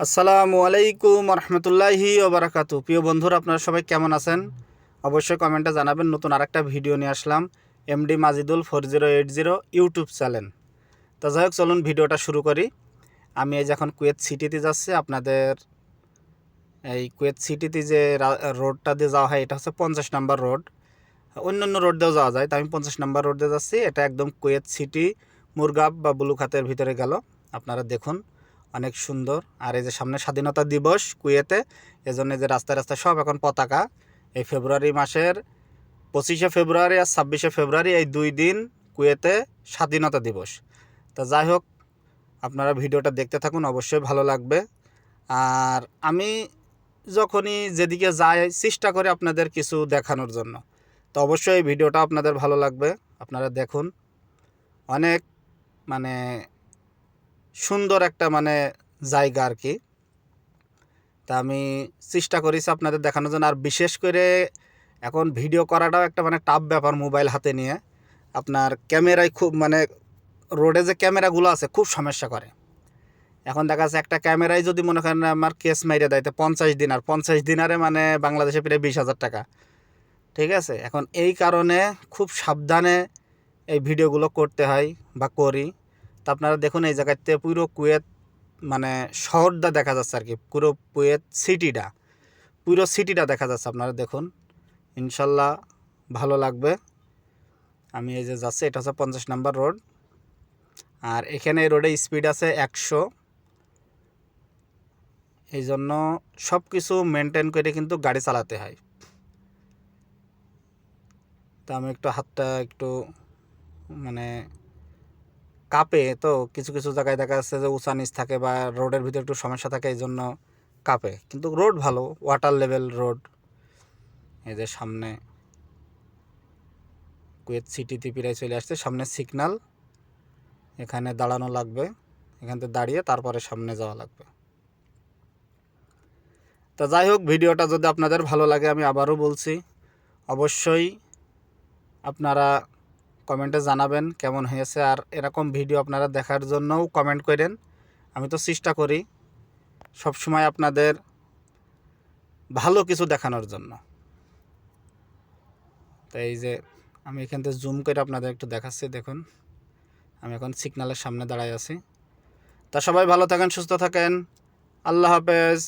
আসসালামু আলাইকুম রহমতুল্লাহি ওবরাকাতু। প্রিয় বন্ধুরা, আপনারা সবাই কেমন আছেন? অবশ্যই কমেন্টে জানাবেন। নতুন আরেকটা ভিডিও নিয়ে আসলাম এমডি মাজিদুল 4080 ইউটিউব চ্যানেল। তো যাই হোক, চলুন ভিডিওটা শুরু করি। আমি এই যখন কুয়েত সিটিতে যাচ্ছি, আপনাদের এই কুয়েত সিটিতে যে রোডটা দিয়ে যাওয়া হয় এটা হচ্ছে 50 নম্বর রোড। অন্য রোড দিয়েও যাওয়া যায়, তো আমি 50 নম্বর রোড দিয়ে যাচ্ছি। এটা একদম কুয়েত সিটি মুরগাব বা বুলুখাতের ভিতরে গেল। আপনারা দেখুন, অনেক সুন্দর। আর এই যে সামনে স্বাধীনতা দিবস কুয়েতে, এজন্য যে রাস্তায় রাস্তায় সব এখন পতাকা। এই ফেব্রুয়ারি মাসের 25শে ফেব্রুয়ারি আর 26শে ফেব্রুয়ারি এই 2 দিন কুয়েতে স্বাধীনতা দিবস। তা যাই হোক, আপনারা ভিডিওটা দেখতে থাকুন, অবশ্যই ভালো লাগবে। আর আমি যখনই যেদিকে যাই চেষ্টা করি আপনাদের কিছু দেখানোর জন্য, তো অবশ্যই এই ভিডিওটা আপনাদের ভালো লাগবে। আপনারা দেখুন, অনেক মানে সুন্দর একটা জায়গা আর কি। তা আমি চেষ্টা করেছি আপনাদের দেখানোর জন্য। আর বিশেষ করে এখন ভিডিও করাটাও একটা টাফ ব্যাপার। মোবাইল হাতে নিয়ে আপনার ক্যামেরায় খুব রোডে যে ক্যামেরাগুলো আছে খুব সমস্যা করে। এখন দেখা যাচ্ছে একটা ক্যামেরায় যদি মনে করেন আমার কেস মাইরে দেয়, তো 50 দিন, আর 50 দিনারে বাংলাদেশে প্রায় 20,000 টাকা। ঠিক আছে, এখন এই কারণে খুব সাবধানে এই ভিডিওগুলো করতে হয় বা করি। তো আপনারা দেখুন, এই জায়গাতে পুরো কুয়েত শহরটা দেখা যাচ্ছে আর কি। পুরো কুয়েত সিটিটা দেখা যাচ্ছে। আপনারা দেখুন, ইনশাল্লাহ ভালো লাগবে। আমি এই যে যাচ্ছি, এটা হচ্ছে 50 নম্বর রোড। আর এখানে এই রোডে স্পিড আছে 100। এই জন্য সব কিছু মেনটেন করে কিন্তু গাড়ি চালাতে হয়। তো আমি একটু হাতটা একটু কাঁপে। তো কিছু কিছু জায়গায় দেখা যাচ্ছে যে উঁচা নিচ থাকে বা রোডের ভিতরে একটু সমস্যা থাকে, এই জন্য কাঁপে। কিন্তু রোড ভালো, ওয়াটার লেভেল রোড। এই যে সামনে কুয়েত সিটিতে প্রায় চলে আসছে। সামনে সিগন্যাল, এখানে দাঁড়ানো লাগবে। এখান থেকে দাঁড়িয়ে তারপরে সামনে যাওয়া লাগবে। তা যাই হোক, ভিডিওটা যদি আপনাদের ভালো লাগে, আমি আবারও বলছি, অবশ্যই আপনারা কমেন্টে জানাবেন কেমন হয়েছে। আর এরকম ভিডিও আপনারা দেখার জন্যও কমেন্ট করেন। আমি তো চেষ্টা করি সবসময় আপনাদের ভালো কিছু দেখানোর জন্য। তাই এই যে আমি এখান থেকে জুম করে আপনাদের একটু দেখাচ্ছি। দেখুন, আমি এখন সিগন্যালের সামনে দাঁড়ায় আছি। তা সবাই ভালো থাকেন, সুস্থ থাকেন। আল্লাহ হাফেজ।